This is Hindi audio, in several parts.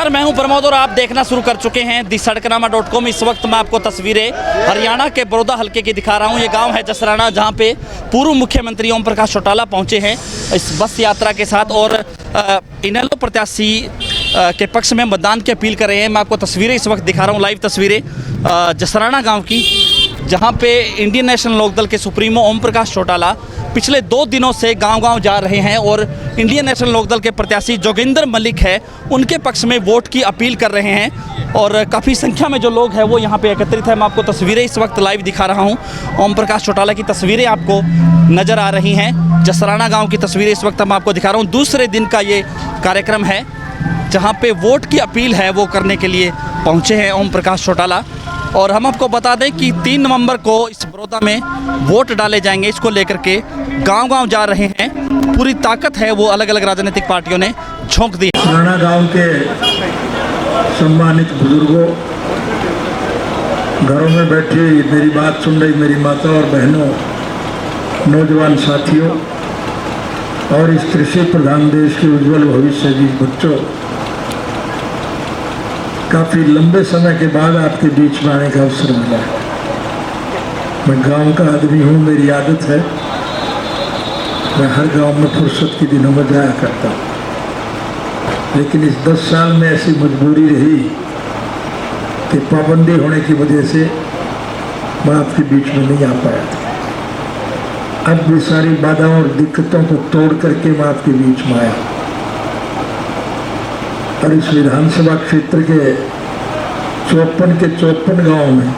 नमस्कार, मैं हूं प्रमोद और आप देखना शुरू कर चुके हैं दी सड़कनामा.com। इस वक्त मैं आपको तस्वीरें हरियाणा के बड़ौदा हलके की दिखा रहा हूं। ये गांव है जसराना, जहां पे पूर्व मुख्यमंत्री ओम प्रकाश चौटाला पहुंचे हैं इस बस यात्रा के साथ और इनेलो प्रत्याशी के पक्ष में मतदान की अपील कर रहे हैं। मैं आपको तस्वीरें इस वक्त दिखा रहा हूँ, लाइव तस्वीरें जसराना गाँव की, जहाँ पे इंडियन नेशनल लोकदल के सुप्रीमो ओम प्रकाश चौटाला पिछले 2 दिनों से गांव-गांव जा रहे हैं और इंडियन नेशनल लोकदल के प्रत्याशी जोगिंदर मलिक है उनके पक्ष में वोट की अपील कर रहे हैं और काफ़ी संख्या में जो लोग हैं वो यहां पे एकत्रित है। मैं आपको तस्वीरें इस वक्त लाइव दिखा रहा हूं। ओम प्रकाश चौटाला की तस्वीरें आपको नज़र आ रही हैं। जसराना गाँव की तस्वीरें इस वक्त मैं आपको दिखा रहा हूँ। दूसरे दिन का ये कार्यक्रम है जहाँ पर वोट की अपील है वो करने के लिए पहुँचे हैं ओम प्रकाश चौटाला। और हम आपको बता दें कि 3 नवंबर को इस बड़ौदा में वोट डाले जाएंगे। इसको लेकर के गांव-गांव जा रहे हैं, पूरी ताकत है वो अलग अलग राजनीतिक पार्टियों ने झोंक दी। जसराना गांव के सम्मानित बुजुर्गों, घरों में बैठे मेरी बात सुन रही मेरी माता और बहनों, नौजवान साथियों और इस कृषि प्रधान देश के उज्जवल भविष्य के बच्चों, काफ़ी लंबे समय के बाद आपके बीच में आने का अवसर मिला है। मैं गांव का आदमी हूँ, मेरी आदत है, मैं हर गांव में फुर्सत के दिनों में जाया करता हूँ। लेकिन इस 10 साल में ऐसी मजबूरी रही कि पाबंदी होने की वजह से मैं आपके बीच में नहीं आ पाया था। अब भी सारी बाधाओं और दिक्कतों को तोड़ करके मैं आपके बीच में आया और इस विधानसभा क्षेत्र के 54 गाँव में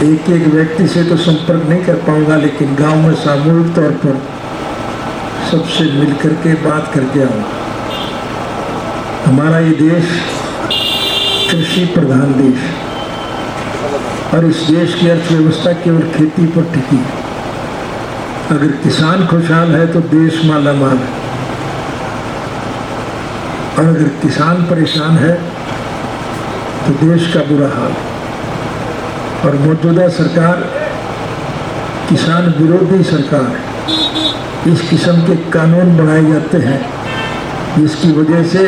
एक व्यक्ति से तो संपर्क नहीं कर पाऊंगा, लेकिन गांव में सामूहिक तौर पर सबसे मिल करके बात करके आऊँगा। हमारा ये देश कृषि प्रधान देश और इस देश की अर्थव्यवस्था केवल खेती पर टिकी है। अगर किसान खुशहाल है तो देश मालामाल है और अगर किसान परेशान है तो देश का बुरा हाल है। और मौजूदा सरकार किसान विरोधी सरकार है। इस किस्म के कानून बनाए जाते हैं जिसकी वजह से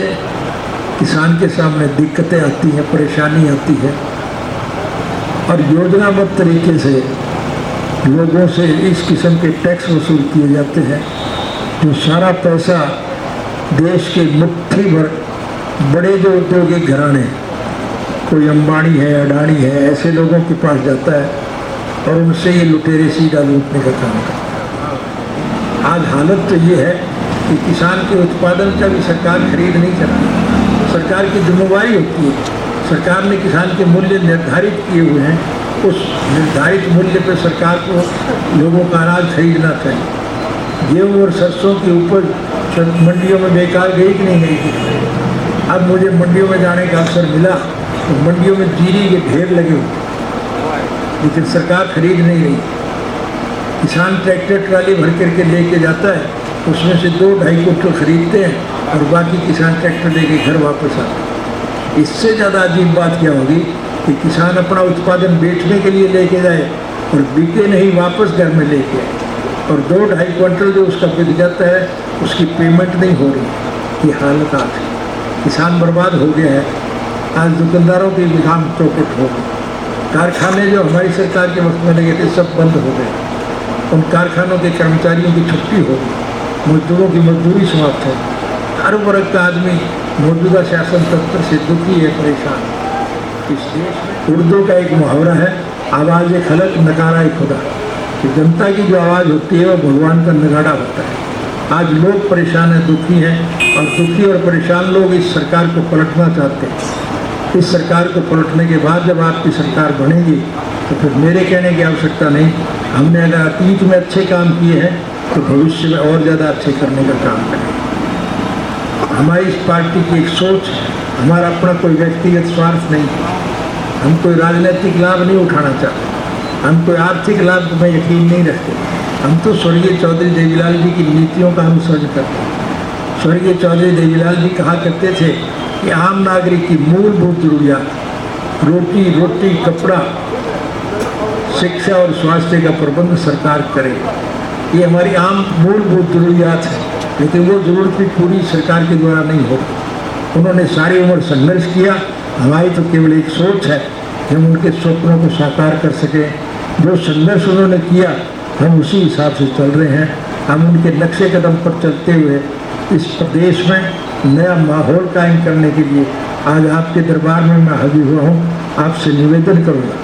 किसान के सामने दिक्कतें आती हैं, परेशानी आती है और योजनाबद्ध तरीके से लोगों से इस किस्म के टैक्स वसूल किए जाते हैं जो सारा पैसा देश के मुट्ठी भर बड़े जो औद्योगिक घराने, कोई अंबानी है, अडानी है, ऐसे लोगों के पास जाता है और उनसे ये लुटेरे सीधा लूटने का काम करता है। आज हालत तो ये है कि किसान के उत्पादन का भी सरकार खरीद नहीं करती। सरकार की जिम्मेवारी होती है, सरकार ने किसान के मूल्य निर्धारित किए हुए हैं, उस निर्धारित मूल्य पर सरकार को लोगों का अनाज खरीदना चाहिए। गेहूँ और सरसों की उपज मंडियों में बेकार गई कि नहीं गई। अब मुझे मंडियों में जाने का अवसर मिला तो मंडियों में जीरी के ढेर लगे हुए, लेकिन सरकार खरीद नहीं रही। किसान ट्रैक्टर ट्राली भर करके लेके जाता है, उसमें से 2-2.5 कुंटल खरीदते हैं और बाकी किसान ट्रैक्टर लेके घर वापस आते हैं। इससे ज़्यादा अजीब बात क्या होगी कि किसान अपना उत्पादन बेचने के लिए लेके जाए और बिके नहीं, वापस घर में लेके आए और 2-2.5 क्विंटल जो उसका बिक जाता है उसकी पेमेंट नहीं हो रही। ये हालत आज है, किसान बर्बाद हो गया है। आज दुकानदारों की भी काम चौपट हो गई। कारखाने जो हमारी सरकार के वक्त में लगे थे सब बंद हो गए, उन कारखानों के कर्मचारियों की छुट्टी हो गई, मजदूरों की मजदूरी समाप्त है। हर वर्ग का आदमी मौजूदा शासन तंत्र से दुखी है, परेशान। इस देश में उर्दू का एक मुहावरा है, आवाज़ खलक नकारा खुदा, कि जनता की जो आवाज़ होती है वो भगवान का नगाड़ा होता है। आज लोग परेशान हैं, दुखी हैं और दुखी और परेशान लोग इस सरकार को पलटना चाहते हैं। इस सरकार को पलटने के बाद जब आपकी सरकार बनेगी तो फिर मेरे कहने की आवश्यकता नहीं। हमने अगर अतीत में अच्छे काम किए हैं तो भविष्य में और ज़्यादा अच्छे करने का काम करें। हमारी इस पार्टी की एक सोच, हमारा अपना कोई व्यक्तिगत स्वार्थ नहीं, हम कोई राजनीतिक लाभ नहीं उठाना चाहते, हम कोई आर्थिक लाभ में यकीन नहीं रखते। हम तो स्वर्गीय चौधरी देवीलाल जी की नीतियों का अनुसरण करते हैं। स्वर्गीय चौधरी देवीलाल जी कहा करते थे कि आम नागरिक की मूलभूत जरूरियात, रोटी, कपड़ा, शिक्षा और स्वास्थ्य का प्रबंध सरकार करे। ये हमारी आम मूलभूत जरूरियात है, लेकिन वो जरूरत भी पूरी सरकार के द्वारा नहीं होती। उन्होंने सारी उम्र संघर्ष किया। हमारी तो केवल एक सोच है कि हम उनके स्वप्नों को साकार कर सकें। जो संघर्ष उन्होंने किया हम उसी हिसाब से चल रहे हैं। हम उनके नक्शे कदम पर चलते हुए इस प्रदेश में नया माहौल कायम करने के लिए आज आपके दरबार में मैं हाजिर हुआ हूँ। आपसे निवेदन करूँगा,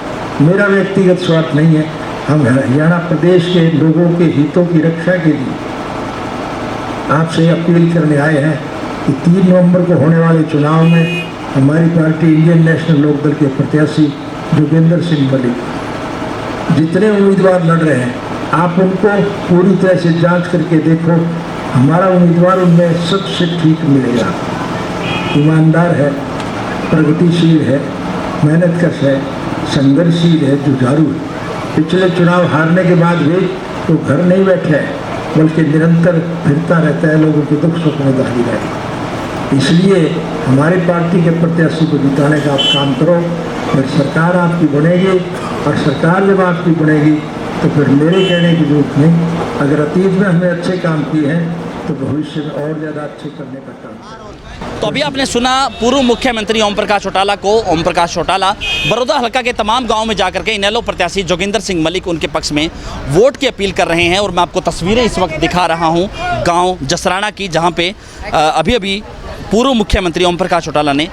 मेरा व्यक्तिगत स्वार्थ नहीं है, हम हरियाणा प्रदेश के लोगों के हितों की रक्षा के लिए आपसे अपील करने आए हैं कि 3 नवंबर को होने वाले चुनाव में हमारी पार्टी इंडियन नेशनल लोकदल के प्रत्याशी जोगेंद्र सिंह मलिक जितने उम्मीदवार लड़ रहे हैं आप उनको पूरी तरह से जांच करके देखो। हमारा उम्मीदवार उनमें सबसे ठीक मिलेगा। ईमानदार है, प्रगतिशील है, मेहनतकश है, संघर्षशील है, जुझारू है। पिछले चुनाव हारने के बाद भी वो घर नहीं बैठे है बल्कि निरंतर फिरता रहता है, लोगों के दुख सुख में दाखिल है। इसलिए हमारी पार्टी के प्रत्याशी को जिताने का आप काम करो। फिर सरकार आपकी बनेगी और सरकार जब आपकी बनेगी तो फिर मेरे कहने की जरूरत नहीं। अगर अतीत में हमने अच्छे काम किए हैं तो भविष्य में और ज़्यादा अच्छे करने का काम। तो अभी आपने सुना पूर्व मुख्यमंत्री ओम प्रकाश चौटाला को। ओम प्रकाश चौटाला बड़ौदा हल्का के तमाम गांव में जाकर के इनेलो प्रत्याशी जोगिंदर सिंह मलिक उनके पक्ष में वोट की अपील कर रहे हैं। और मैं आपको तस्वीरें इस वक्त दिखा रहा हूं गांव जसराना की, जहां पे अभी अभी पूर्व मुख्यमंत्री ओम प्रकाश चौटाला ने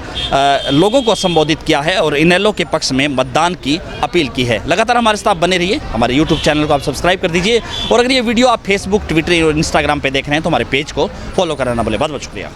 लोगों को संबोधित किया है और इनेलो के पक्ष में मतदान की अपील की है। लगातार हमारे साथ बने रहिए, हमारे यूट्यूब चैनल को आप सब्सक्राइब कर दीजिए। और अगर ये वीडियो आप फेसबुक, ट्विटर और इंस्टाग्राम पे देख रहे हैं तो हमारे पेज को फॉलो करना ना भूलें। बहुत बहुत शुक्रिया।